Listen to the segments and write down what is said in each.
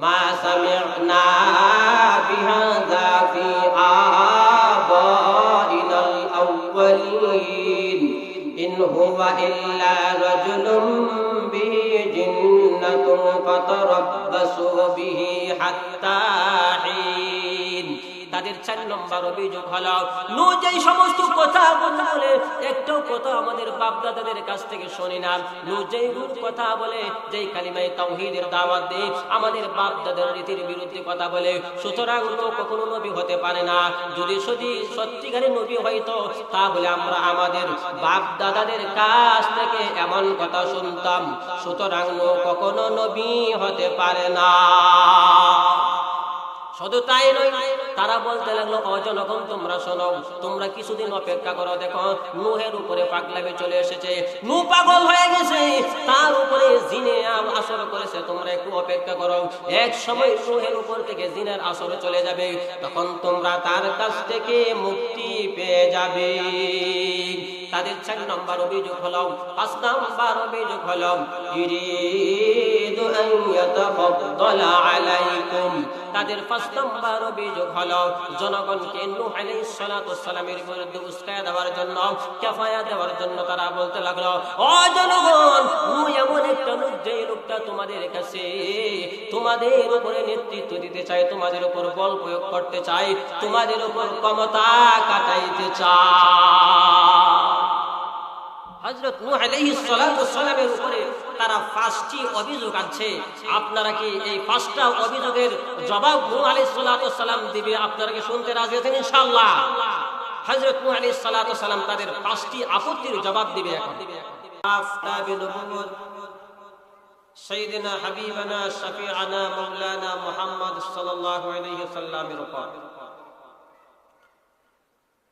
মা সামি'না বিহাযা ফি আবাইনাল আউয়ালিন ইন হুয়া ইল্লা রাজুলুম বিহি জিন্নাতুন ফাতারাব্বাসু বিহি হাত্তা হিন। তাদের 4 নম্বর অভিযোগ হলো নূহ যেই সমস্ত কথা বলে একটু কথা আমাদের বাপ দাদাদের কাছ থেকে শুনি না। নূহ যেই কথা বলে, যেই কালিমায়ে তাওহীদের দাওয়াত দেয়, আমাদের বাপ দাদার রীতির বিরুদ্ধে কথা বলে, সুতরাং নূহ কখনো নবী হতে পারে না। যদি সত্যিকারের নবী হইতো তাহলে আমরা আমাদের বাপ দাদাদের কাছ থেকে এমন কথা শুনতাম। সুতরাং নূহ কখনো নবী হতে পারে না। শুধু তাই নয়, তারা বলতে লাগলো ও জনগণ তোমরা শোনো, তোমরা কিছুদিন অপেক্ষা করো, দেখো নূহের উপরে পাগলামি চলে এসেছে, নূহ পাগল হয়ে গেছে, তার উপরে জিনে আসর করেছে, তোমরা একটু অপেক্ষা করো, এক সময় নূহের উপর থেকে জিনের আসর চলে যাবে, তখন তোমরা তার কাছ থেকে মুক্তি পেয়ে যাবে। তাদের 4 নম্বর অভিযোগ হলো, 5 নম্বর অভিযোগ হলো ইরিদু আন ইয়াতাফাদ্দালা আলাইকুম। তাদের 5 নম্বর অভিযোগ হলো জনগণকে নূহ আলাইহিস সালাতু ওয়াস সালামের বিরুদ্ধে উস্কায়া দেওয়ার জন্য, কাফায়া দেওয়ার জন্য তারা বলতে লাগলো ও জনগণ, নূহ এমন একটা লোক যে লোকটা তোমাদের কাছে তোমাদের উপরে নেতৃত্ব দিতে চায়, তোমাদের উপর বল প্রয়োগ করতে চায়, তোমাদের উপর ক্ষমতা কাটাইতে চায়। হযরত নূহ আলাইহিস সালাতু ওয়াস সালামের উপরে তারা 5টি অভিযোগ আছে। আপনারা কি এই 5টা অভিযোগের জবাব নূহ আলাইহিস সালাতু ওয়াস সালাম দিবে? আপনারা কি শুনতে রাজি আছেন ইনশাআল্লাহ? হযরত নূহ আলাইহিস সালাতু ওয়াস সালাম তাদের 5টি আপত্তির জবাব দিবে। এখন আফতাবে নবুয়ত সাইয়্যিদিনা হাবিবানা শাফিআনা মাওলানা মুহাম্মদ সাল্লাল্লাহু আলাইহি ওয়াসাল্লামের উপর।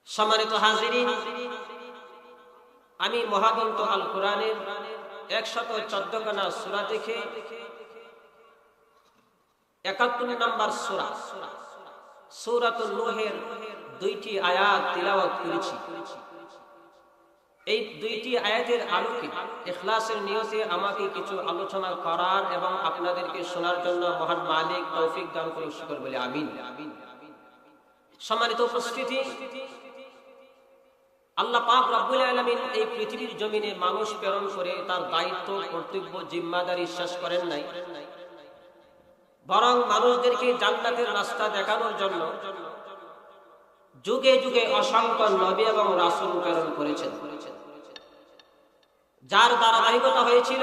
সম্মানিত হাজিরিন, আমি মহাগ্রন্থ আল কোরআনের 114 খানা সূরা থেকে 71 নম্বর সূরা সূরাতুন নূহের 2টি আয়াত তিলাওয়াত করেছি। এই 2টি আয়াতের আলোকে ইখলাসের নিয়তে আমাকে কিছু আলোচনা করার এবং আপনাদেরকে শোনার জন্য মহান মালিক তৌফিক দান করুন, শুকর বলি আমিন। সম্মানিত উপস্থিতি, আল্লাহ পাক রব্বুল আলামিন এই পৃথিবীর জমিনে মানুষ প্রেরণ করে তার দায়িত্ব, কর্তব্য, জিম্মাদারি শেষ করেন নাই, বরং মানুষদেরকে জান্নাতের রাস্তা দেখানোর জন্য যুগে যুগে অসংখ্য নবী এবং রাসূল প্রেরণ করেছেন, যার ধারাবাহিকতা হয়েছিল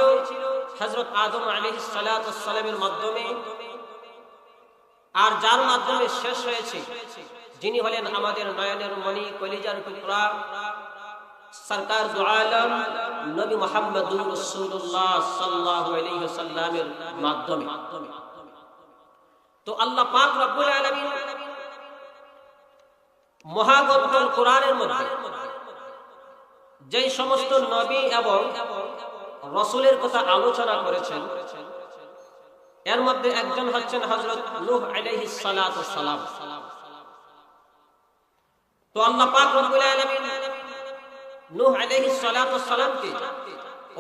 হযরত আদম আলাইহিস সালাতু ওয়াস সালামের মাধ্যমে, আর যার মাধ্যমে শেষ হয়েছে যিনি হলেন আমাদের নয়নের মণি, কলিজার টুকরা, সরকার দু আলম নবী মুহাম্মদুর রাসূলুল্লাহ সাল্লাল্লাহু আলাইহি ওয়াসাল্লামের মাধ্যমে। তো আল্লাহ পাক রব্বুল আলামিন মহাগ্রন্থ কোরআনের মধ্যে যেই সমস্ত নবী এবং রাসূলের কথা আলোচনা করেছেন, এর মধ্যে একজন হচ্ছেন হযরত নূহ আলাইহিস সালাতু ওয়াস সালাম। তো আল্লাহ পাক রব্বুল আলামিন নূহ আলাইহিস সালাতু ওয়াস সালামকে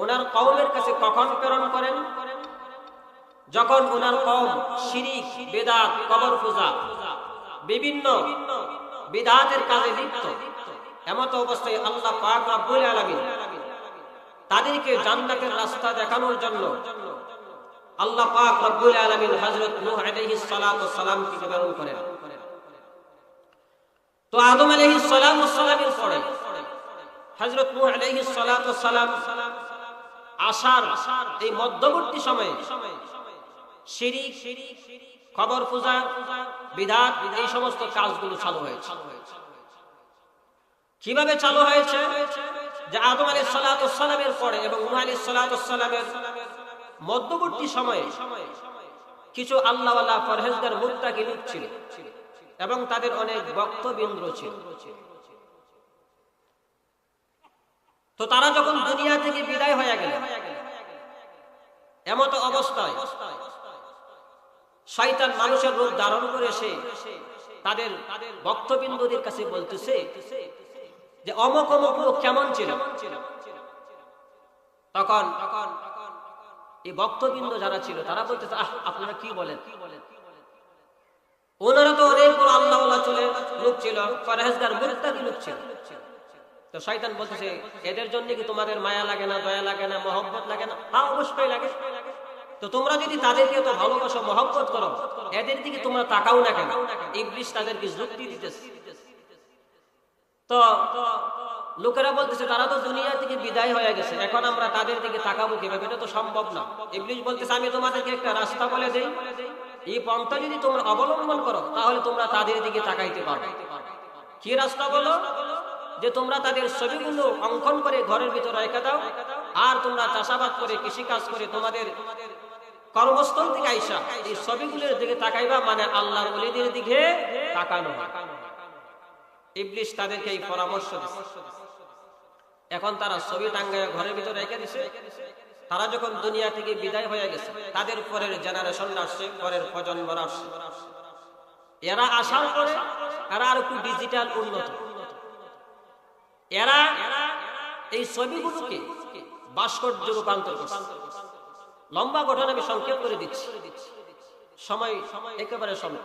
ওনার কওমের কাছে কখন প্রেরণ করেন? যখন ওনার কওম শিরক, বিদআত, কবর পূজা, বিভিন্ন বিদআতের কাজে লিপ্ত। এমত অবস্থায় আল্লাহ পাক রব্বুল আলামিন তাদেরকে জান্নাতের রাস্তা দেখানোর জন্য আল্লাহ পাক রব্বুল আলামিন হযরত নূহ আলাইহিস সালাতু ওয়াস সালামকে প্রেরণ করেন। তো আদম আলাইহিস সালাতু ওয়াস সালামের পরে হযরত নূহ আলাইহিস সালাতু ওয়াস সালাম আসার এই মধ্যবর্তী সময়ে শিরক, কবর পূজা, বিদআত, এই সমস্ত কাজগুলো চালু হয়েছে। কিভাবে চালু হয়েছে? যে আদম আলাইহিস সালাতু ওয়াস সালামের পরে এবং নূহ আলাইহিস সালাতু ওয়াস সালামের মধ্যবর্তী সময়ে কিছু আল্লাহওয়ালা পরহেজগার মুত্তাকি লোক ছিল এবং তাদের অনেক ভক্তবৃন্দ ছিল। তো তারা যখন দুনিয়া থেকে বিদায় হয়ে গেল, এমত অবস্থায় শয়তান মানুষের রূপ ধারণ করে এসে তাদের ভক্তবৃন্দদের কাছে বলতেছে যে অমুক অমুক লোক কেমন ছিল। তখন এই ভক্তবৃন্দ যারা ছিল তারা বলতেছে, আপনারা কি বলেন, ওনারা তো অনেক বড় আল্লাহওয়ালা লোক ছিল, পরহেজগার মুত্তাকি লোক ছিল। তো শয়তান বলতেছে, এদের জন্য কি তোমাদের মায়া লাগে না, দয়া লাগে না, মহব্বত লাগে না? হ্যাঁ, অবশ্যই লাগে। তো তোমরা যদি তাদেরকে তো ভালোবাসো, মহব্বত করো, এদের দিকে তোমরা তাকাও না কেন? ইবলিস তাদেরকে যুক্তি দিতেছে। তো লোকেরা বলতেছে, তারা তো দুনিয়া থেকে বিদায় হয়ে গেছে, এখন আমরা তাদের দিকে তাকাবো কিভাবে? এটা তো সম্ভব না। ইবলিস বলতেছে, আমি তোমাদেরকে একটা রাস্তা বলে দেই, এই পন্থা যদি তোমরা অবলম্বন করো তাহলে তোমরা তাদের দিকে তাকাইতে পারবে। কি রাস্তা বলো? যে তোমরা তাদের ছবিগুলো অঙ্কন করে ঘরের ভিতরে রেখে দাও, আর তোমরা চাষাবাদ করে, কৃষিকাজ করে, তোমাদের কর্মস্থল থেকে আইসা এই ছবিগুলোর দিকে তাকাইবা, মানে আল্লাহর ওলিদের দিকে তাকানো। ইবলিস তাদেরকে এই পরামর্শ দিচ্ছে। এখন তারা ছবি টাঙ্গায় ঘরের ভিতরে রেখে দিছে। তারা যখন দুনিয়া থেকে বিদায় হয়ে গেছে, তাদের পরের জেনারেশন আসছে, পরের প্রজন্ম আসছে। এরা আসার পরে এরা আর একটু ডিজিটাল উন্নত। এরা এই ছবিগুলোকে ভাস্কর্য রূপান্তর করছে। লম্বা ঘটনা আমি সংক্ষেপ করে দিচ্ছি, সময় একেবারে সময়।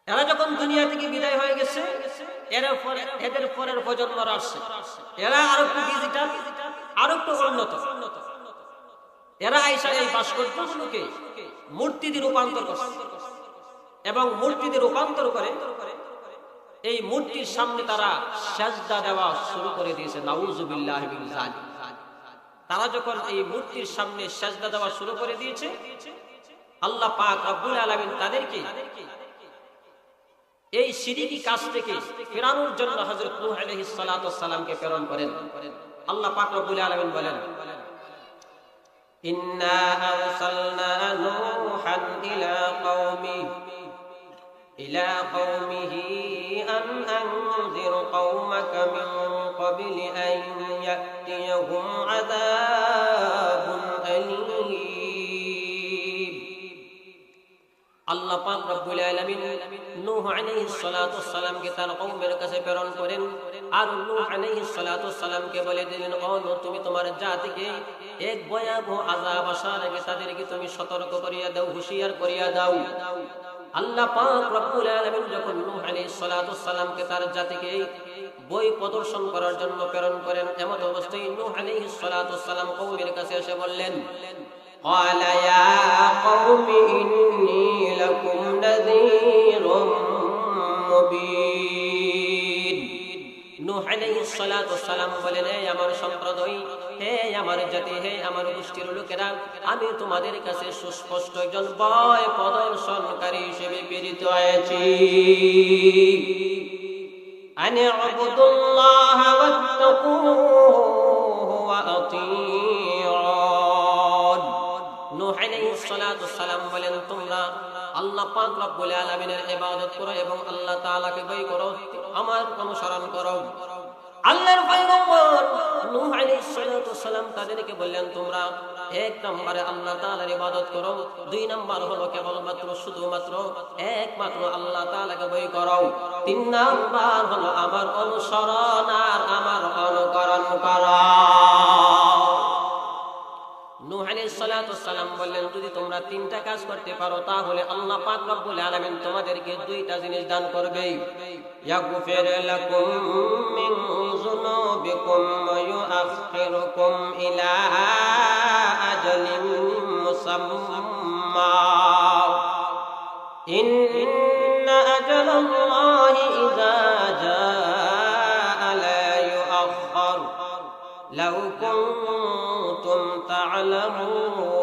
এরা যখন দুনিয়া থেকে বিদায় হয়ে গেছে, এদের পরের প্রজন্ম আসছে। এরা আরো একটু ডিজিটাল, আরো একটু উন্নত। এরা আইসা এই ভাস্কর্যগুলোকে মূর্তিতে রূপান্তর করছে, এবং মূর্তিতে রূপান্তর করে এই মূর্তির সামনে তারা সাজদা দেওয়া শুরু করে দিয়েছে। নাউযুবিল্লাহি মিন যালিক। তারা যখন এই মূর্তির সামনে সাজদা দেওয়া শুরু করে দিয়েছে, আল্লাহ পাক রব্বুল আলামিন তাদেরকে এই শিরকি কাজ থেকে ফেরানোর জন্য হযরত নূহ আলাইহিস সালাতু ওয়াস সালামকে প্রেরণ করেন। আল্লাহ পাক রব্বুল আলামিন বলেন, ইন্না আরসালনা নূহান ইলা কওমিহি আন আনজির কওমাকা মিন ক্বাবলি আন ইয়াতিয়াহুম আযাবুন আলীম। আল্লাহ পাক রব্বুল আলামিন নূহ আলাইহিস সালাতু ওয়াস সালামকে তার কওমের কাছে প্রেরণ করেন, আর নূহ আলাইহিস সালাতু ওয়াস সালামকে বলে দিলেন, ও নূহ, তুমি তোমার জাতিকে এক ভয়াবহ আযাব আসার আগে তাদেরকে তুমি সতর্ক করিয়া দাও, হুঁশিয়ার করিয়া দাও। আল্লাহ পাক রব্বুল আলামিন যখন নূহ আলাইহিস সালাতু ওয়াস সালামকে তার জাতিকে বই প্রদর্শন করার জন্য প্রেরণ করেন, এমন অবস্থায় নূহ আলাইহিস সালাতু ওয়াস সালাম কওমের কাছে এসে বললেন, قال يا قوم إني لكم نذير مبين। নূহ আলাইহিস সালাতু ওয়াস সালাম বলেন, হে আমার সম্প্রদায়, হে আমার জাতি, হে আমার গোষ্ঠীর লোকেরা, আমি তোমাদের কাছে সুস্পষ্ট একজন ভয় প্রদর্শনকারী হিসেবে প্রেরিত হয়েছি। আন ইউবুদুল্লাহ ওয়াত্তাকুহু ওয়া আতিউন। নূহ আলাইহিস সালাতু ওয়াস সালাম বলেন, তোমরা আল্লাহ পাক রব্বুল আলামিনের ইবাদত করো এবং আল্লাহ তাআলাকে ভয় করো, আমার অনুসরণ করো। আল্লাহর পয়গম্বর নূহ আলাইহিস সালাতু ওয়াস সালাম তাদেরকে বললেন, তোমরা এক নম্বরে আল্লাহ তাআলার ইবাদত করো, দুই নম্বর হলো কেবলমাত্র শুধুমাত্র একমাত্র আল্লাহ তাআলাকে ভয় করো, তিন নম্বর হলো আমার অনুসরণ আর আমার অনুকরণ করো। নূহ আলাইহিস সালাতু ওয়াস সালাম বললেন, যদি তোমরা তিনটা কাজ করতে পারো তাহলে আল্লাহ পাক রব্বুল আলামিন তোমাদেরকে দুইটা জিনিস দান করবে। ইয়াগফির লাকুম মিন যুনুবিকুম ওয়া ইউআখিরুকুম ইলা আজালিন মুসাম্মা। ইন্না আজালাল্লাহি ইযা জাআ লা ইউআখখার লাউ কুনতুম তা'লামুন।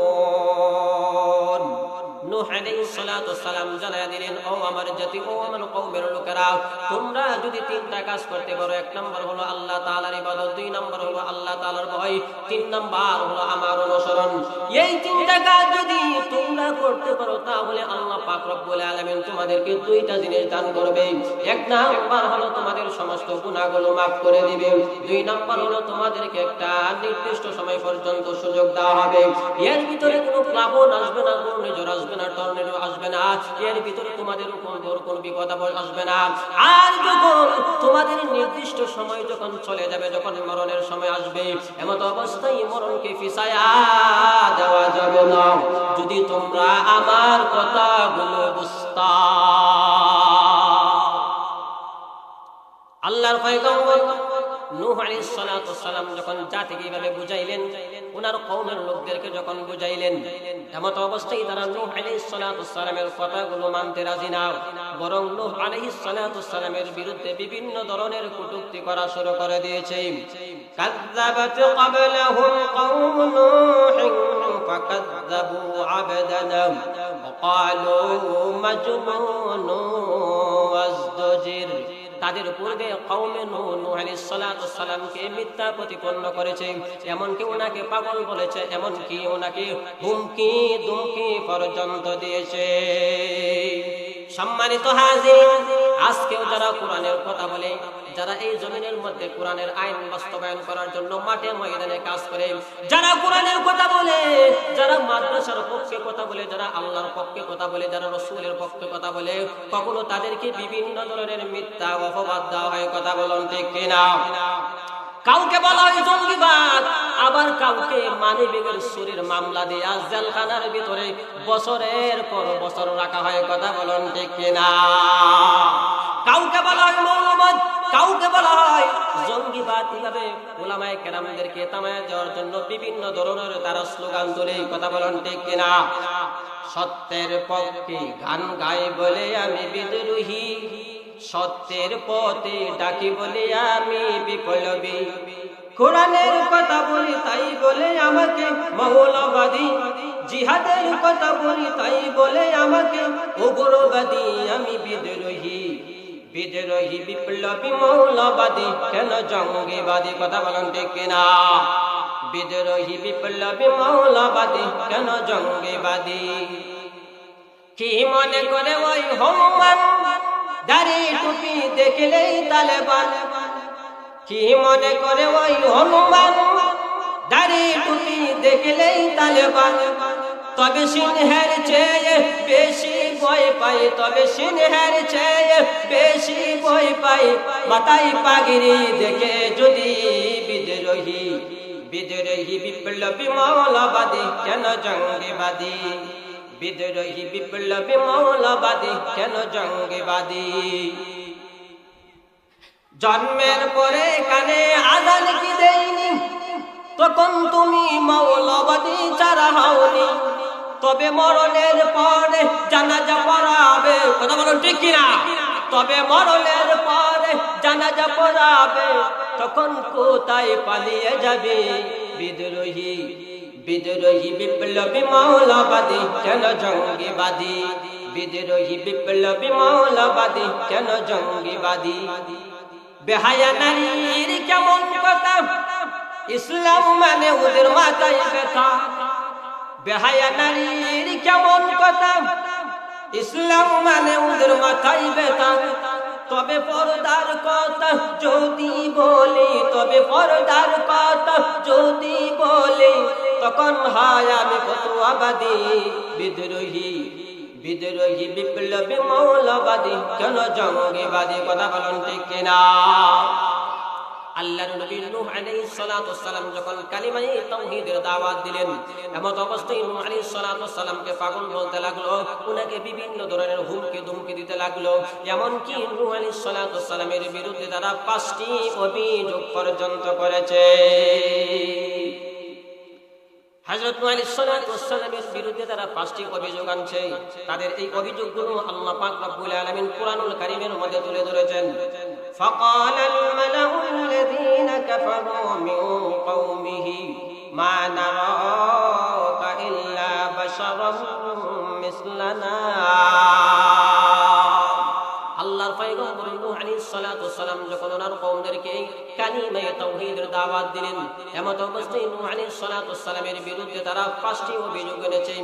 নূহ আলাইহিস সালাতু ওয়াস সালাম জানায়া দিলেন, ও আমার জাতি, ও আমার কওমের লোকেরা, তোমরা যদি তিনটা কাজ করতে পারো, এক নম্বর হলো আল্লাহ তাআলার ইবাদত, দুই নম্বর হলো আল্লাহ তাআলার ভয়, তিন নম্বর হলো আমার অনুসরণ। এই তিনটা কাজ যদি তোমরা করতে পারো তাহলে আল্লাহ পাক রব্বুল আলামিন তোমাদেরকে দুইটা জিনিস দান করবে। এক নম্বর হলো তোমাদের সমস্ত গুনাহগুলো maaf করে দিবে, দুই নম্বর হলো তোমাদেরকে একটা নির্দিষ্ট সময় পর্যন্ত সুযোগ দেওয়া হবে, এর ভিতরে কোনো প্লাবন আসবে না, ঘূর্ণিঝড় আসবে না, টর্নেডো আসবে আসবে না, এর ভিতরে তোমাদের উপর কোনো বিপদ আসবে না। আর যখন তোমাদের নির্দিষ্ট সময় যখন চলে যাবে, যখন মরণের সময় আসবে, এমত অবস্থায় মরণকে ফিসায়া দেওয়া যাবে না যদি তোমরা আমার কথাগুলো বুঝতা। আল্লাহর পয়গম্বর নূহ আলাইহিস সালাতু ওয়াস সালাম যখন জাতিকে এইভাবে বুঝাইলেন, ওনার কওমের লোকদেরকে যখন বুঝাইলেন, এমত অবস্থায় তারা নূহ আলাইহিস সালাতু ওয়াস সালামের কথাগুলো মানতে রাজি না, বরং নূহ আলাইহিস সালাতু ওয়াস সালামের বিরুদ্ধে বিভিন্ন ধরনের কটূক্তি করা শুরু করে দিয়েছে। কাযযাবাত ক্বাবলাহুম কওম নূহ ফাকাযযাবু আবদানা ওয়াকালু মাজনুন ওয়াজদজির। তাদের পূর্বে কওমে নূহ আলাইহিস সালাতু ওয়াস সালামকে মিথ্যা প্রতিপন্ন করেছে, এমনকি ওনাকে পাগল বলেছে, এমনকি ওনাকে হুমকি দুমকি পর্যন্ত দিয়েছে। সম্মানিত হাজির, আজকেও যারা কোরআনের কথা বলে, যারা এই জমিনের মধ্যে কোরআনের আইন বাস্তবায়ন করার জন্য মাঠে ময়দানে কাজ করে, যারা কোরআনের কথা বলে, যারা মাদ্রাসার পক্ষে কথা বলে, যারা আল্লাহর পক্ষে কথা বলে, যারা রাসূলের পক্ষে কথা বলে, কখনো তাদেরকে বিভিন্ন ধরনের মিথ্যা অপবাদ দেওয়া হয়। কথা বলুন ঠিক কিনা? কাউকে বলা হয় জঙ্গিবাদ, আবার কাউকে মানবিকের চুরির মামলা দিয়ে জেলখানার ভিতরে বছরের পর বছর রাখা হয়। কথা বলুন ঠিক কিনা? কাউকে বলা হয় মৌলবাদ, কাউকে বলা হয় জঙ্গিবাদ। এইভাবে উলামায়ে কেরামদেরকে থামায়া দেওয়ার জন্য বিভিন্ন ধরনের তারা স্লোগান তোলে। কথা বলুন ঠিক কিনা? সত্যের পক্ষে গান গাই বলে আমি বিদ্রোহী, সত্যের পথে ডাকি বলে আমি বিপ্লবী, কোরআনের কথা বলি তাই বলে আমাকে মৌলবাদী, জিহাদের কথা বলি তাই বলে আমাকে উগ্রবাদী, আমি বিদ্রোহী, বিদ্রোহী বিপ্লবী মৌলবাদী, কেন জঙ্গিবাদী? কথা বলেন ঠিক কিনা? বিদ্রোহী বিপ্লবী মৌলবাদী, কেন জঙ্গিবাদী? কি মনে করে ওই হনুমান দাড়ি টুপি দেখলেই তালেবান? কি মনে করে ওই হনুমান দাড়ি টুপি দেখলেই তালেবান? তবে সিংহের চেয়ে বেশি ভয় পাই, তবে সিংহের চেয়ে বেশি ভয় পাই মাথায় পাগড়ি দেখে যদি বিদ্রোহী, বিদ্রোহী বিপ্লবী মৌলবাদী, কেন জঙ্গিবাদী? বিদ্রোহী বিপ্লবী মৌলবাদী, কেন জঙ্গিবাদী? জন্মের পরে কানে আযান কি দেয়নি, তখন তুমি মৌলবাদী ছাড়া হওনি, তবে মরণের পরে জানাজা পড়াবে। কথা বলুন ঠিক কিনা? তবে মরণের পরে জানাজা পড়াবে, তখন কোথায় পালিয়ে যাবে? বিদ্রোহী, বিদ্রোহী বিপ্লবী মৌলবাদী, কেন জঙ্গিবাদী? বিদ্রোহী বিপ্লবী মৌলবাদী, কেন জঙ্গিবাদী? বেহায়া নারীর কেমন কথা, ইসলাম মানে ওদের মাথায় ব্যথা। বেহায়া নারীর কেমন কথা, ইসলাম মানে ওদের মাথায় ব্যথা। তবে পর্দার কথা যদি বলি, তবে পর্দার কথা যদি বলি, তখন হয় আমি ফতোয়াবাদী। বিদ্রোহী, বিদ্রোহী বিপ্লবী মৌলবাদী, কেন জঙ্গিবাদী? কথা বলুন ঠিক কিনা? আল্লাহর নবী নূহ আলাইহিস সালাতু ওয়াস সালাম যখন কালিমায়ে তাওহীদের দাওয়াত দিলেন, এমত অবস্থায় নূহ আলাইহিস সালাতু ওয়াস সালামকে পাগল বলতে লাগলো, উনাকে বিভিন্ন ধরনের হুমকি ধমকি দিতে লাগলো। এমন কি নূহ আলাইহিস সালাতু ওয়াস সালামের বিরুদ্ধে তারা 5টি অভিযোগ পর্যন্ত করেছে। হযরত নূহ আলাইহিস সালাতু ওয়াস সালামের বিরুদ্ধে তারা 5টি অভিযোগ আনছে। তাদের এই অভিযোগগুলো আল্লাহ পাক রব্বুল আলামিন কুরআনুল কারীমের মধ্যে তুলে ধরেছেন। فقال الملأ الذين كفروا من قومه ما نراك إلا بشرا مثلنا। আল্লাহর পয়গম্বর নূহ আলাইহিস সালাতু ওয়াস সালাম যখন ওনার কওমদেরকে কালিমায়ে তাওহীদের দাওয়াত দিলেন, এমত অবস্থায় নূহ আলাইহিস সালাতু ওয়াস সালামের বিরুদ্ধে তারা 5টি অভিযোগ এনেছে।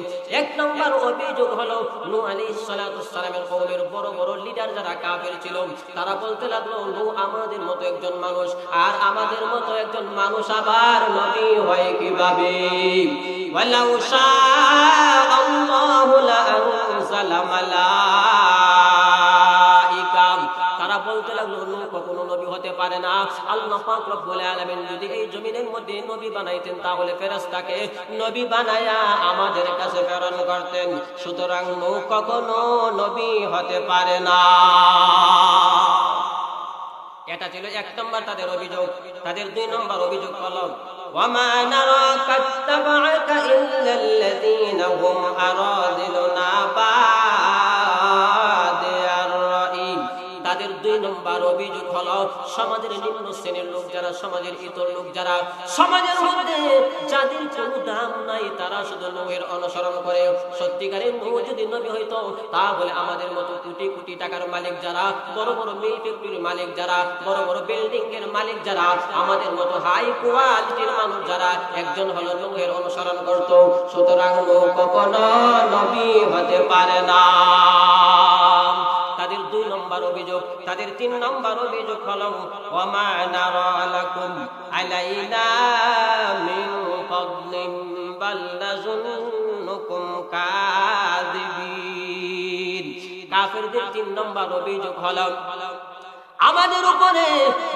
এক নম্বর অভিযোগ হলো নূহ আলাইহিস সালাতু ওয়াস সালামের কওমের বড় বড় লিডার যারা কাফের ছিল, তারা বলতে লাগলো নূহ আমাদের মতো একজন মানুষ, আর আমাদের মতো একজন মানুষ আবার নবী হয় কিভাবে? ওয়ালাউ শাআ আল্লাহু লাআনজালা মালাইকা। তারা বলতে লাগলো নূহ কখনো নবী হতে পারে না। আল্লাহ পাক রব্বুল আলামিন যদি এই জমিনের মধ্যে নবী বানাইতেন তাহলে ফেরেশতাকে নবী বানায়া আমাদের কাছে প্রেরণ করতেন। সুতরাং নূহ কখনো নবী হতে পারে না। এটা ছিল এক নম্বর তাদের অভিযোগ। তাদের দুই নম্বর অভিযোগ হলো ওয়ামা নারাকা ইত্তাবা'আকা ইল্লাল্লাযীনা হুম আরাযিলুনা বাদিয়ার রাই। তাদের দুই নম্বর অভিযোগ হলো সমাজের নিম্ন শ্রেণীর লোক যারা, সমাজের ইতর লোক যারা, সমাজের মধ্যে যাদের কোনো দাম নাই, তারা শুধু নূহের অনুসরণ করে। সত্যিকারের নূহ যদি নবী হইতো তাহলে আমাদের মতো কোটি কোটি টাকার মালিক যারা, বড় বড় মিল ফ্যাক্টরির মালিক যারা, বড় বড় বিল্ডিং এর মালিক যারা, আমাদের মতো হাই কোয়ালিটির মানুষ যারা একজন হলো নূহের অনুসরণ করত। সুতরাং নূহ কখনো নবী হতে পারে না। তাদের দুই নম্বর অভিযোগ। তাদের তিন নম্বর অভিযোগ হলো ওয়ামা নারা লাকুম আলাইনা মিন ফাদলিন বাল নাযুন্নুকুম কাযিবিন। কাফেরদের তিন নম্বর অভিযোগ হলো আমাদের উপরে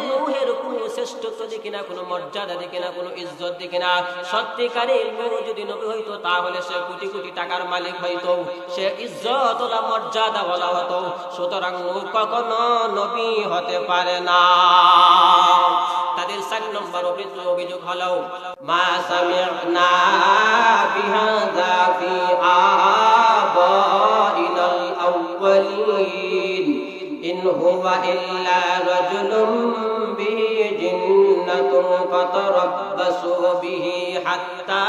নূহের কোনো শ্রেষ্ঠত্ব দেখি না, কোনো মর্যাদা দেখি না, কোনো ইজ্জত দেখি না। সত্যিকারের নূহ যদি নবী হইতো তাহলে সে কোটি কোটি টাকার মালিক হইতো, সে ইজ্জত ওলা মর্যাদা ওলা হতো। সুতরাং নূহ কখনো নবী হতে পারে না। তাদের 4 নম্বর অভিযোগ হলো মা সামি'না বিহাযা ফি আবাইনাল আউয়ালিন ইন হুয়া ইল্লা রাজুলুম বিহি জিন্নাতুন ফাতারাব্বাসু বিহি হাত্তা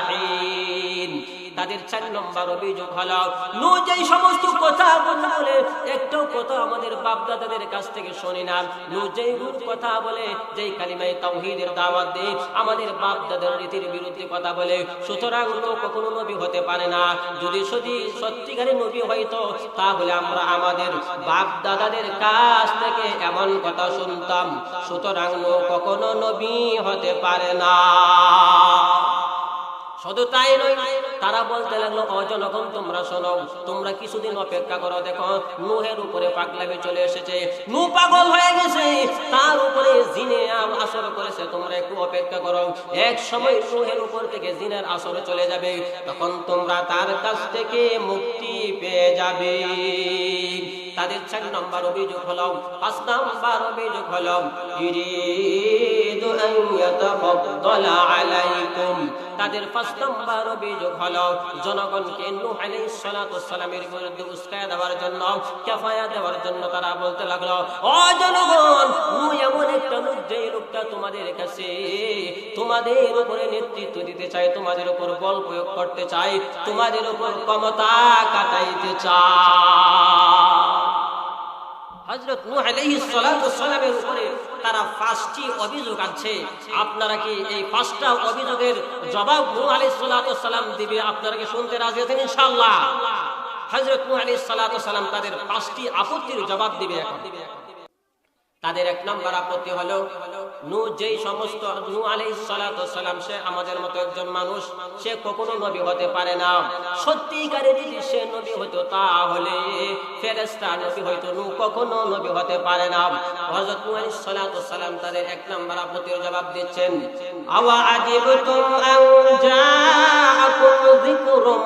হিন। তাদের 4 নম্বর অভিযোগ হলো নূহ যেই সমস্ত কথা বলে একটু কথা আমাদের বাপ দাদাদের কাছ থেকে শুনি না। নূহ যেই কথা বলে, যেই কালিমায়ে তাওহীদের দাওয়াত দেয়, আমাদের বাপ দাদার রীতির বিরুদ্ধে কথা বলে। সুতরাং নূহ কখনো নবী হতে পারে না। যদি সত্যিকারের নবী হইতো তাহলে আমরা আমাদের বাপ দাদাদের কাছ থেকে এমন কথা শুনতাম। সুতরাং নূহ কখনো নবী হতে পারে না। শুধু তাই নয়, তারা বলতে লাগলো ও জনগণ তোমরা শোনো, তোমরা কিছুদিন অপেক্ষা করো, দেখো নূহের উপরে পাগলামি চলে এসেছে, নূহ পাগল হয়ে গেছে, তার উপরে জিনে আসর করেছে, তোমরা একটু অপেক্ষা করো, এক সময় নূহের উপর থেকে জিনের আসর চলে যাবে, তখন তোমরা তার কাছ থেকে মুক্তি পেয়ে যাবে। তাদের 4 নম্বর অভিযোগ হলো, 5 নম্বর অভিযোগ হলো ইরিদু আন ইয়াতাফাদ্দালা আলাইকুম। তাদের 5 নম্বর অভিযোগ হলো জনগণকে নূহ আলাইহিস সালাতু ওয়াস সালামের বিরুদ্ধে উস্কায়া দেওয়ার জন্য, কাফায়া দেওয়ার জন্য তারা বলতে লাগলো ও জনগণ, নূহ এমন একটা লোক যে লোকটা তোমাদের কাছে তোমাদের উপরে নেতৃত্ব দিতে চায়, তোমাদের উপর বল প্রয়োগ করতে চায়, তোমাদের উপর ক্ষমতা কাটাইতে চায়। হযরত নূহ আলাইহিস সালাতু ওয়াস সালামের উপরে তারা 5টি অভিযোগ আছে। আপনারা কি এই 5টা অভিযোগের জবাব নূহ আলাইহিস সালাতু ওয়াস সালাম দিবে? আপনারা কি শুনতে রাজি আছেন ইনশাআল্লাহ? হযরত নূহ আলাইহিস সালাতু ওয়াস সালাম তাদের 5টি আপত্তির জবাব দিবে। এখন তাদের 1 নম্বর আপত্তি হলো নূহ যেই সমস্ত নূহ আলাইহিস সালাতু ওয়াস সালাম সে আমাদের মতো একজন মানুষ, সে কখনো নবী হতে পারে না। সত্যিকারের যদি সে নবী হতো তাহলে ফেরেশতা নবী হইতো, নূহ কখনো নবী হতে পারে না। হযরত নূহ আলাইহিস সালাতু ওয়াস সালাম তাদের 1 নম্বর আপত্তির জবাব দিচ্ছেন আওয়া আজিবতুম আন জাআকুম যিকরুম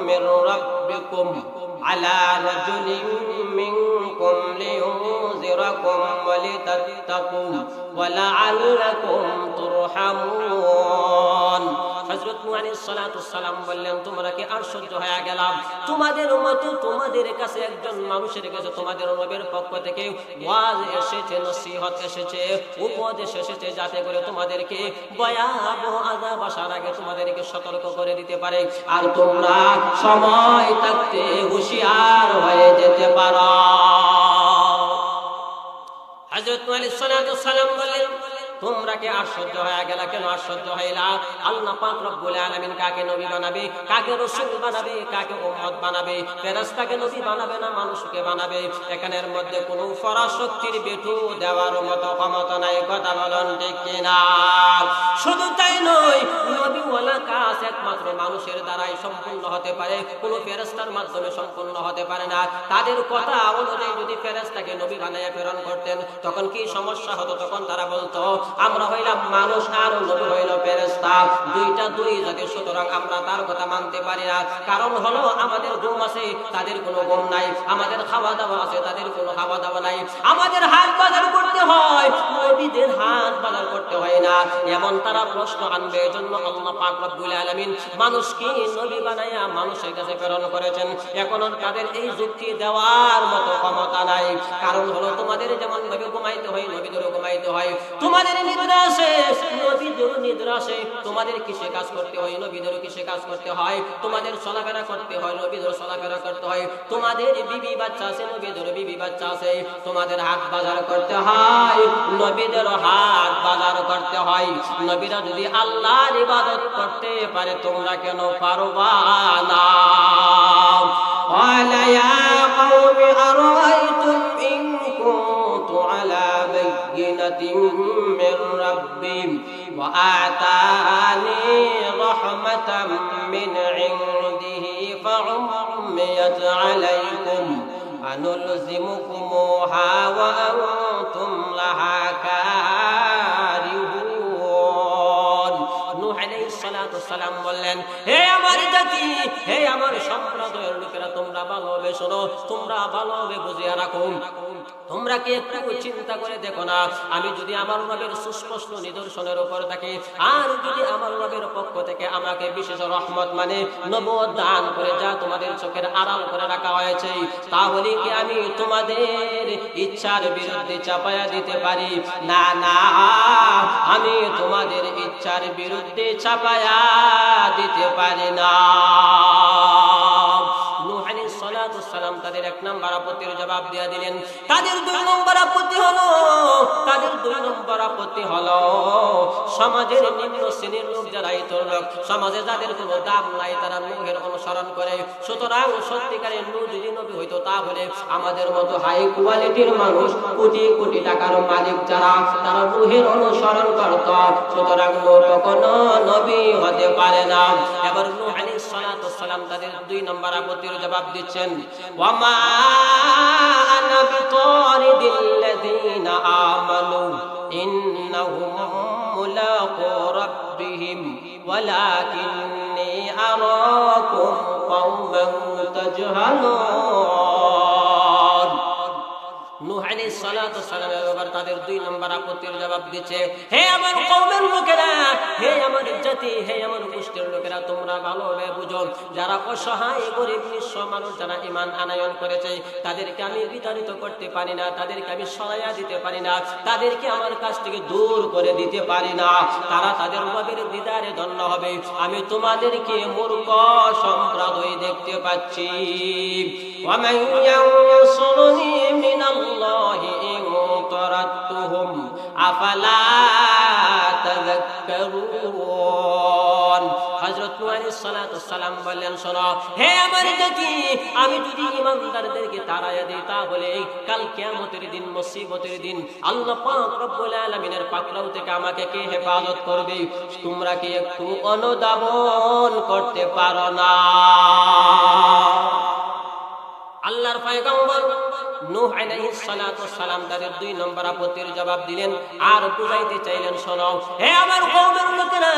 মির রাব্বিকুম আলা রাজুলিন মিনকুম লিয়ুনযিরাকুম ওয়া লিতাত্তাকু ওয়া লাআল্লাকুম তুরহামুন। হযরত নূহ আলাইহিস সালাতু ওয়াস সালাম বললেন তোমরা কি আশ্চর্য হয়ে গেলাম, তোমাদের মতো তোমাদের কাছে একজন মানুষের কাছে তোমাদের নবীর পক্ষ থেকে ওয়াজ এসেছে, নসিহত এসেছে, উপদেশ এসেছে, যাতে করে তোমাদেরকে ভয়াবহ আযাব আসার আগে তোমাদেরকে সতর্ক করে দিতে পারে, আর তোমরা সময় থাকতে হুঁশিয়ার হয়ে যেতে পারো। হযরত নূহ আলাইহিস সালাতু ওয়াস সালাম বললেন তোমরা কি আশ্চর্য হয়ে গেলা? কেন আশ্চর্য হইলা? আল্লাহ পাক রব্বুল আলামিন কাকে নবী বানাবে, কাকে রাসূল বানাবে, কাকে উম্মত বানাবে? ফেরেশতাকে নবী বানাবে না মানুষকে বানাবে? এখানের মধ্যে কোনো পরাশক্তির বেটু দেওয়ার মতো ক্ষমতা নাই। কথা বলেন ঠিক কিনা? শুধু তাই নয়, নবীওয়ালা কাজ একমাত্র মানুষের দ্বারাই সম্পূর্ণ হতে পারে, কোনো ফেরেশতার মাধ্যমে সম্পূর্ণ হতে পারে না। তাদের কথা অনুযায়ী যদি ফেরেশতাকে নবী বানাইয়া প্রেরণ করতেন তখন কি সমস্যা হতো? তখন তারা বলতো আমরা হইলাম মানুষ আর নবী হইল ফেরেশতা, দুইটা দুই জাতি, সুতরাং আমরা তার কথা মানতে পারি না। কারণ হলো আমাদের ঘুম আছে, তাদের কোনো ঘুম নাই, আমাদের খাওয়া দাওয়া আছে, তাদের কোনো খাওয়া দাওয়া নাই, আমাদের হাত বাজার করতে হয়, নবীদের হাত বাজার করতে হয় না। এমন তারা প্রশ্ন আনবে। এজন্য আল্লাহ পাক রব্বুল আলামিন মানুষকে নবী বানাইয়া মানুষের কাছে প্রেরণ করেছেন। এখন তাদের এই যুক্তি দেওয়ার মতো ক্ষমতা নাই। কারণ হলো তোমাদের যেমন নবী ঘুমাইতে হয়, নবীদেরও ঘুমাইতে হয়। তোমাদের নিদ্রা আসে, নবীদেরও নিদ্রা আসে। তোমাদের কিসে কাজ করতে হয়, নবীদেরও কিসে কাজ করতে হয়। তোমাদের চলাফেরা করতে হয়, নবীদেরও চলাফেরা করতে হয়। তোমাদের বিবি বাচ্চা আছে, নবীদেরও বিবি বাচ্চা আছে। তোমাদের হাত বাজার করতে হয়, নবীদেরও হাত বাজার করতে হয়। নবীরা যদি আল্লাহর ইবাদত করতে পারে তোমরা কেন পারবা না? قال يا قوم أرأيتم إن كنت على بينة من ربي وآتاني رحمة من عنده فعميت عليكم أنلزمكموها وأنتم لها كارهون। নূহ আলাইহিস সালাতু সালাম বললেন, হে আমার জাতি, হে আমার সম্প্রদায়ের লোকেরা, তোমরা ভালোভাবে শোনো, তোমরা ভালোভাবে বুঝিয়া রাখো। তোমরা কি একটু চিন্তা করে দেখো না, আমি যদি আমার নবীর সুস্পষ্ট নিদর্শনের উপর থাকি, আর যদি আমার নবীর পক্ষ থেকে আমাকে বিশেষ রহমত মানে নবুয়ত দান করে যা তোমাদের চোখের আড়াল করে রাখা হয়েছে, তাহলে কি আমি তোমাদের ইচ্ছার বিরুদ্ধে চাপায়া দিতে পারি? না না, আমি তোমাদের ইচ্ছার বিরুদ্ধে চাপায়া দিতে পারি না। নূহ আলাইহিস সালাতু সালাম তাদের এক নম্বর আপত্তির জবাব দিয়ে দিলেন। তাদের দুই নম্বর আপত্তি হলো সমাজের নিম্ন শ্রেণীর লোক যারা, ইতর লোক, সমাজে যাদের কোনো দাম নাই, তারা নূহের অনুসরণ করে। সুতরাং সত্যিকারের নূহ যদি নবী হইতো তাহলে আমাদের মতো হাই কোয়ালিটির মানুষ, কোটি কোটি টাকার মালিক যারা, তারা নূহের অনুসরণ করত। সুতরাং নূহ কখনো নবী হতে পারে না। এবার নূহ আলাইহিস সালাতু সালাম তাদের দুই নম্বর আপত্তির জবাব দিচ্ছেন, ওয়ামা আনা বিতারিদিল লাযিনা আমানু ইন্নাহুম মুলাকু রাব্বিহিম ওয়ালাকিন্নী আরাকুম কওমান তাজহালুন। নূহ আলাইহিস সালাতু সালাম এবার তাদের দুই নম্বর আপত্তির জবাব দিচ্ছে, হে আমার কওমের লোকেরা, হে আমার জাতি, হে আমার গোষ্ঠীর লোকেরা, তোমরা ভালোভাবে বুঝো, যারা অসহায় গরিব নিঃস্ব মানুষ যারা ঈমান আনয়ন করেছে, তাদেরকে আমি বিতাড়িত করতে পারি না, তাদেরকে আমি সরাইয়া দিতে পারি না, তাদেরকে আমার কাছ থেকে দূর করে দিতে পারি না। তারা তাদের রবের দিদারে ধন্য হবে। আমি তোমাদেরকে মূর্খ সম্প্রদায় দেখতে পাচ্ছি। ওয়ামান ইয়ানসুরনি মিনাল্লাহি ইন তারাতুহুম আফালা তাযাক্কারুন। হযরত নূহ আলাইহিস সালাতু সালাম বললেন, শোনো হে আমার জাতি, আমি যদি ঈমানদারদেরকে তাড়াইয়া দিই তাহলে কাল কিয়ামতের দিন, মুসিবতের দিন আল্লাহ পাক রব্বুল আলামিনের পাকড়াও থেকে আমাকে কে হেফাজত করবে? তোমরা কি একটু অনুধাবন করতে পারো না? আল্লাহর পয়গম্বর নূহ আলাইহিস সালাতু সালাম তাদের দুই নম্বর আপত্তির জবাব দিলেন আর বুঝাইতে চাইলেন, শোনো হে আমার কওমের লোকেরা,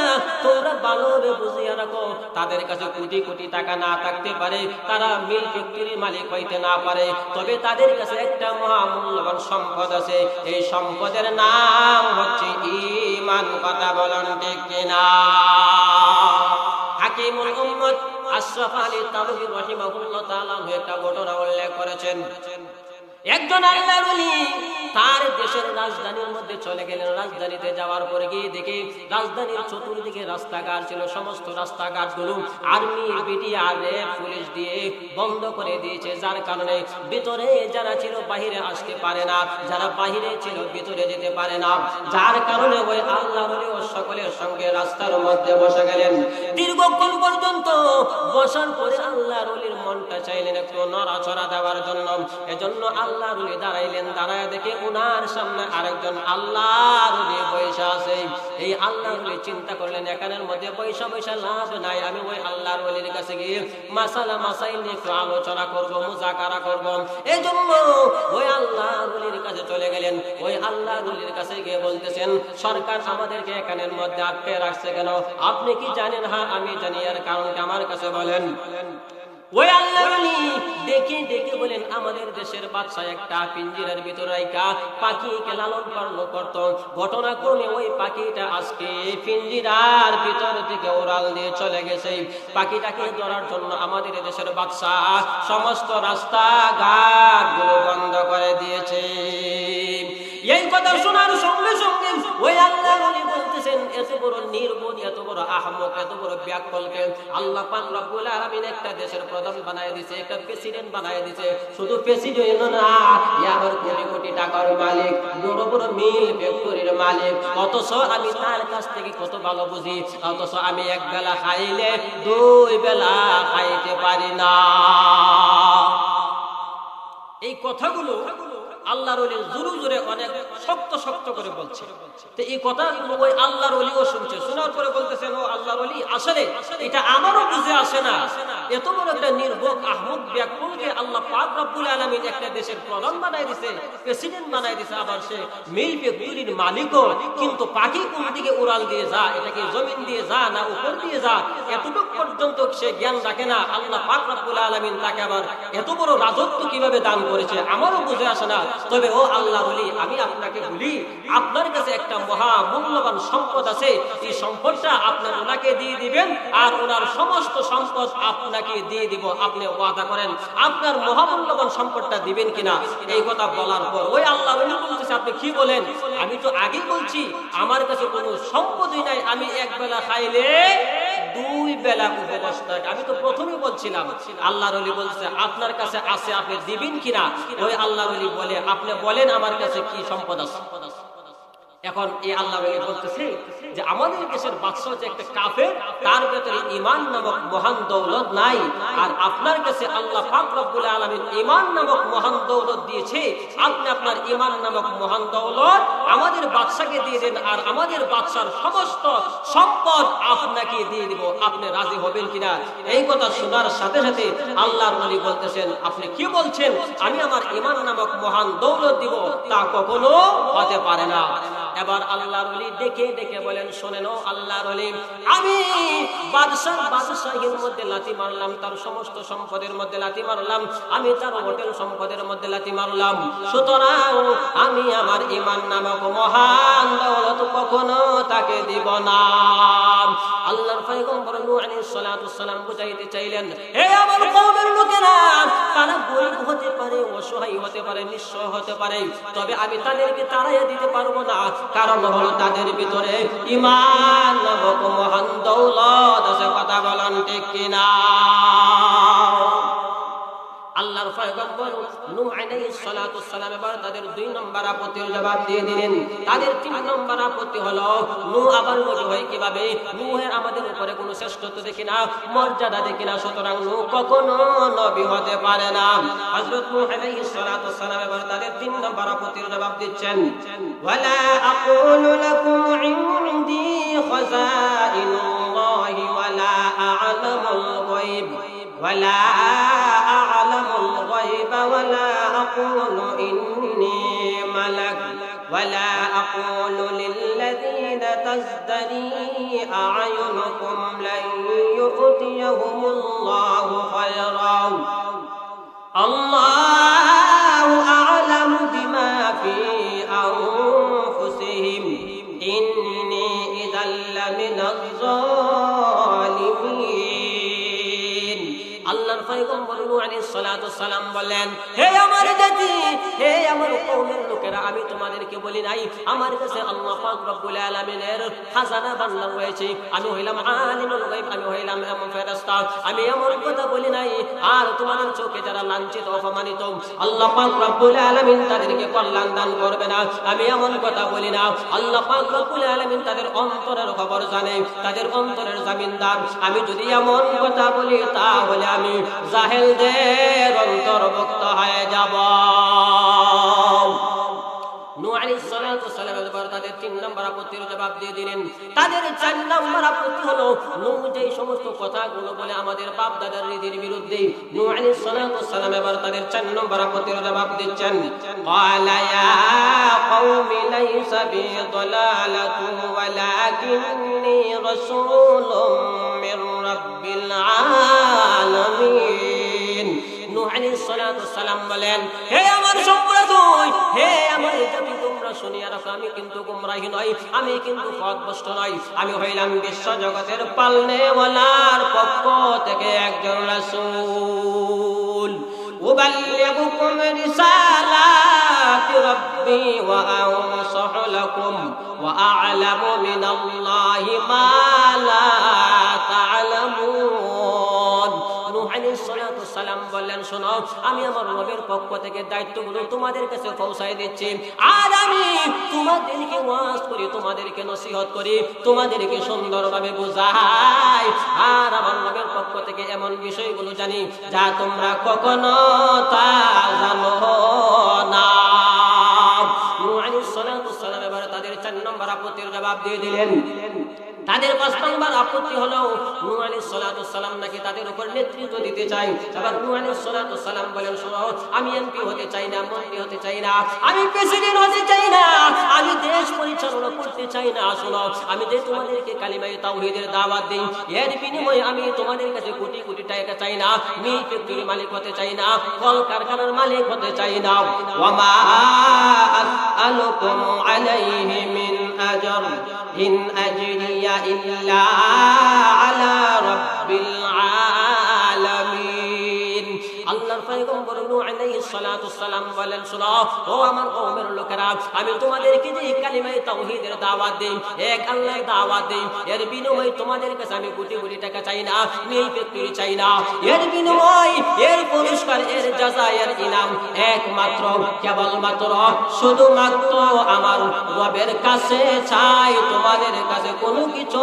তোমরা ভালোভাবে বুঝিয়া রাখো, তাদের কাছে কোটি কোটি টাকা না থাকতে পারে, তারা মিল ফ্যাক্টরির মালিক হইতে না পারে, তবে তাদের কাছে একটা মহামূল্যবান সম্পদ আছে। এই সম্পদের নাম হচ্ছে ঈমান। কথা বলেন ঠিক কিনা? হাকিমুল উম্মত আশরাফ আলী তানভী রাহিমাহুল্লাহ তাআলা একটা ঘটনা উল্লেখ করেছেন। একজন আল্লাহর ওলি তার দেশের রাজধানীর মধ্যে চলে গেলেন। রাজধানীতে যাওয়ার পরে গিয়ে দেখে রাজধানীর চতুর্দিকে রাস্তাঘাট ছিল, সমস্ত রাস্তাঘাটগুলো আর্মি, বিডিআর, পুলিশ দিয়ে বন্ধ করে দিয়েছে, যার কারণে ভিতরে যারা ছিল বাহিরে আসতে পারে না, যারা বাহিরে ছিল ভিতরে যেতে পারে না, যার কারণে ওই আল্লাহর ওলি সকলের সঙ্গে রাস্তার মধ্যে বসে গেলেন। দীর্ঘক্ষণ পর্যন্ত বসার পরে আল্লাহর ওলির মনটা চাইলেন একটু নড়াচড়া দেওয়ার জন্য, এজন্য আল্লাহর ওলি দাঁড়াইলেন। দাঁড়ায় দেখে ওনার সামনে আরেকজন আল্লাহর ওলি বসে আছে। এই আল্লাহর ওলি চিন্তা করলেন এখানের মধ্যে পয়সা লাভ নাই, আমি ওই আল্লাহর ওলির কাছে গিয়ে মাসালা মাসাইল নিয়ে একটু আলোচনা করব, মুজাকারা করব। এই জন্য ওই আল্লাহর ওলির কাছে চলে গেলেন। ওই আল্লাহর ওলির কাছে গিয়ে বলতেছেন, সরকার আমাদেরকে এখানের মধ্যে আটকে রাখছে কেন? আপনি কি জানেন? হ্যাঁ আমি জানি, এর কারণটা আমার কাছে বলেন। ওই আল্লাহর ওলি দেখে দেখে বলেন, আমাদের দেশের বাদশা একটা পিঞ্জিরার ভিতর রাইখা পাখিকে লালন পালন করত। ঘটনাক্রমে ওই পাখিটা আজকে পিঞ্জিরার ভিতর থেকে উড়াল দিয়ে চলে গেছে। পাখিটাকে ধরার জন্য আমাদের দেশের বাদশা সমস্ত রাস্তাঘাট গুলো বন্ধ করে দিয়েছে। এই কথা শোনার সঙ্গে সঙ্গে ওই আল্লাহর ওলি বলতেছেন, এত বড় নির্বোধ, এত বড় আহমক, এত বড় ব্যাককলকে আল্লাহ পাক রব্বুল আলামিন একটা দেশের প্রধান বানায় দিয়েছে, একটা প্রেসিডেন্ট বানায় দিয়েছে। শুধু প্রেসিডেন্ট না, আবার কোটি কোটি টাকার মালিক, বড় বড় মিল ফ্যাক্টরির মালিক। অথচ আমি তার কাছ থেকে কত ভালো বুঝি, অথচ আমি এক বেলা খাইলে দুই বেলা খাইতে পারি না। এই কথাগুলো আল্লাহর ওলি জোরে জোরে অনেক শক্ত শক্ত করে বলছে। তো এই কথাগুলো ওই আল্লাহর ওলিও শুনছে। শোনার পরে বলতেছেন, ও আল্লাহর ওলি, আসলে এটা আমারও বুঝে আসে না, এত বড় একটা নির্ভোগ আহমদ ব্যাকুলকে আল্লাহ পাক রব্বুল আলামিন একটা দেশের প্রধান বানায় দিয়েছে, প্রেসিডেন্ট বানায় দিয়েছে, আবার সে মিল ফ্যাক্টরির মালিকও। কিন্তু পাখি কোন দিকে উড়াল দিয়ে যা, এটাকে জমিন দিয়ে যা না উপর দিয়ে যা, এতটুকু পর্যন্ত সে জ্ঞান রাখে না। আল্লাহ পাক রব্বুল আলামিন তাকে আবার এত বড় রাজত্ব কিভাবে দান করেছে আমারও বুঝে আসে না। তবে ও আল্লাহর ওলি, আমি আপনাকে বলি, আপনার কাছে একটা মহা মূল্যবান সম্পদ আছে, এই সম্পদটা আপনার ওনাকে দিয়ে দিবেন, আর ওনার সমস্ত সম্পদ আপনাকে দিয়ে দিব। আপনি ওয়াদা করেন আপনার মহামূল্যবান সম্পদটা দিবেন কিনা? এই কথা বলার পর ওই আল্লাহর ওলি বলতেছে, আপনি কি বলেন? আমি তো আগে বলছি আমার কাছে কোনো সম্পদই নাই, আমি এক বেলা খাইলে দুই বেলা উপবাস থাকি। আমি তো প্রথমেই বলছিলাম। আল্লাহর ওলি বলছে, আপনার কাছে আছে, আপনি দিবেন কিনা? ওই আল্লাহর ওলি বলে, আপনি বলেন আমার কাছে কি সম্পদ আছে। এখন এই আল্লাহর ওলি বলতেছে যে আমাদের দেশের বাদশা হচ্ছে একটা কাফের, তার ভেতরে ঈমান নামক মহান দৌলত নাই, আর আপনার কাছে আল্লাহ পাক রব্বুল আলামিন ঈমান নামক মহান দৌলত দিয়েছে। আপনি আপনার ঈমান নামক মহান দৌলত আমাদের বাদশাকে দিয়ে দেন, আর আমাদের বাদশার সমস্ত সম্পদ আপনাকে দিয়ে দিব। আপনি রাজি হবেন কিনা? এই কথা শোনার সাথে সাথে আল্লাহর ওলি বলতেছেন, আপনি কি বলছেন? আমি আমার ঈমান নামক মহান দৌলত দিব? তা কখনো হতে পারে না। এবার আল্লাহর ওলি দেখে দেখে বলেন, শোনেন ও আল্লাহর ওলি, আমি বাদশাহের মধ্যে লাথি মারলাম, তার সমস্ত সম্পদের মধ্যে লাথি মারলাম, আমি তার হোটেল সম্পদের মধ্যে লাথি মারলাম। সুতরাং আমি আমার ঈমান নামক মহান দৌলত কখনো তাকে দিব না। আল্লাহর পয়গম্বর নূহ আলাইহিস সালাতু সালাম বুঝাইতে চাইলেন, হে আমার কওমের লোকেরা, তারা গরীব হতে পারে, অসহায় হতে পারে, নিঃস্ব হতে পারে, তবে আমি তাদেরকে তাড়াইয়া দিতে পারবো না। কারণ হলো তাদের ভিতরে ঈমান নামক মহান দৌলত আছে। কথা বলেন ঠিক কিনা? আল্লাহর পয়গম্বর নূহ আলাইহিস সালাতু সালাম এবার তাদের 2 নম্বর আপত্তির জবাব দিয়ে দিলেন। তাদের 3 নম্বর আপত্তি হলো, নূহ আবার নবী হয় কিভাবে? নূহের আমাদের উপরে কোনো শ্রেষ্ঠত্ব দেখি না, মর্যাদা দেখি না, সুতরাং নূহ কখনো নবী হতে পারে না। হযরত নূহ আলাইহিস সালাতু সালাম এবার তাদের 3 নম্বর আপত্তির জবাব দিচ্ছেন, ওয়ালা আকুলু লাকুম ইনদি খাযাইনুল্লাহি ওয়ালা আ'লামুল গায়ব ওয়ালা ولا أقول إني ملك ولا أقول للذين تزدري أعينكم لن يؤتيهم الله خيرا الله أعلم بما في أنفسهم إني إذا لمن الظالمين। আল্লাহর পয়গম্বর নূহ আলাইহিস সালাতু সালাম বলেন, হে আমার জাতি, হে আমার কওমের লোকেরা, আমি তোমাদেরকে বলি নাই আমার কাছে আল্লাহ পাক রব্বুল আলামিনের খাজানা ভান্ডার রয়েছে, আমি হইলাম আলিমুল গায়ব, আমি হইলাম এমন ফেরেশতা, আমি এমন কথা বলি নাই। আর তোমাদের চোখে যারা লাঞ্ছিত অপমানিত আল্লাহ পাক রব্বুল আলামিন তাদেরকে কল্যাণ দান করবে না, আমি এমন কথা বলি না। আল্লাহ পাক রব্বুল আলামিন তাদের অন্তরের খবর জানে, তাদের অন্তরের জামিনদার। আমি যদি এমন কথা বলি তাহলে আমি জাহেলদের অন্তর্ভুক্ত হয়ে যাব। নূহ আলাইহিস সালাতু সালামের পর তাদের 3 নম্বর আপত্তির জবাব দিয়ে দিলেন। তাদের 4 নম্বর আপত্তি হলো নূহ যেই সমস্ত কথাগুলো বলে আমাদের বাপ দাদার রীতির বিরুদ্ধে। নূহ আলাইহিস সালাতু সালাম এবার তাদের 4 নম্বর আপত্তির জবাব দিচ্ছেন। ক্বালা ইয়া কওমি লাইসা বি দালালাতু ওয়ালাকিন্নী রাসূলুম মির রাব্বিল আলামিন। নূহ আলাইহিস সালাতু সালাম বলেন, হে আমার সম্প্রদায়, হে আমার জাতি, তোমরা শুনিয়া রাখো, আমি কিন্তু গোমরাহী নই, আমি কিন্তু পথভ্রষ্ট নই, আমি হইলাম বিশ্ব জগতের পালনেওয়ালার পক্ষ থেকে একজন রাসূল। উবাল্লিগুকুম রিসালাতি রাব্বি ওয়া আনসাহু লাকুম ওয়া আ'লামু মিনাল্লাহি মা লা তা'লামুন। নূহ আলাইহিস সালাতু সালাম বললেন, শোনো, আমি আমার রবের পক্ষ থেকে দায়িত্বগুলো তোমাদের কাছে পৌঁছায় দিচ্ছি। আর আমি তোমাদেরকে ওয়াজ করি, তোমাদেরকে নসিহত করি, তোমাদেরকে সুন্দরভাবে বোঝাই। আর আমার রবের পক্ষ থেকে এমন বিষয়গুলো জানি যা তোমরা কখনো তা জানো না। নূহ আলাইহিস সালাতু সালাম এবার তাদের 4 নম্বর আপত্তির জবাব দিয়ে দিলেন। তাদের 5 নম্বর আপত্তি হলো নূহ আলাইহিস সালাতু সালাম নাকি তাদের উপর নেতৃত্ব দিতে চাই। এবার নূহ আলাইহিস সালাতু সালাম বলেন, শোনো, আমি এমপি হতে চাই না, মন্ত্রী হতে চাই না, আমি প্রেসিডেন্ট হতে চাই না, আমি দেশ পরিচালনা করতে চাই না। শোনো, আমি যে তোমাদেরকে কালিমায়ে তাওহীদের দাওয়াত দেই, এর বিনিময়ে আমি তোমাদের কাছে কোটি কোটি টাকা চাই না, মিল ফ্যাক্টরি মালিক হতে চাই না, কল কারখানার মালিক হতে চাই না। ওয়া মা আসআলুকুম আলাইহি মিন আজর ইন আজরিয়া ইল্লা আলা রাব্বিল আলামিন। আল্লাহর পয়গম্বর নূহ আলাইহিস সালাতু সালাম বলেন, শোনো, ও আমার কওমের লোকেরা, আমি তোমাদেরকে যে কালিমায়ে তাওহীদের দাওয়াত দেই, এক আল্লাহর দাওয়াত দেই, এর বিনিময়ে তোমাদের কাছে আমি কোটি কোটি টাকা চাই না, মিল ফ্যাক্টরি চাই না। এর বিনিময়, এর পুরস্কার, এর জাযা, এর ইনাম একমাত্র কেবলমাত্র শুধুমাত্র আমার রবের কাছে চাই, তোমাদের কাছে কোনো কিছু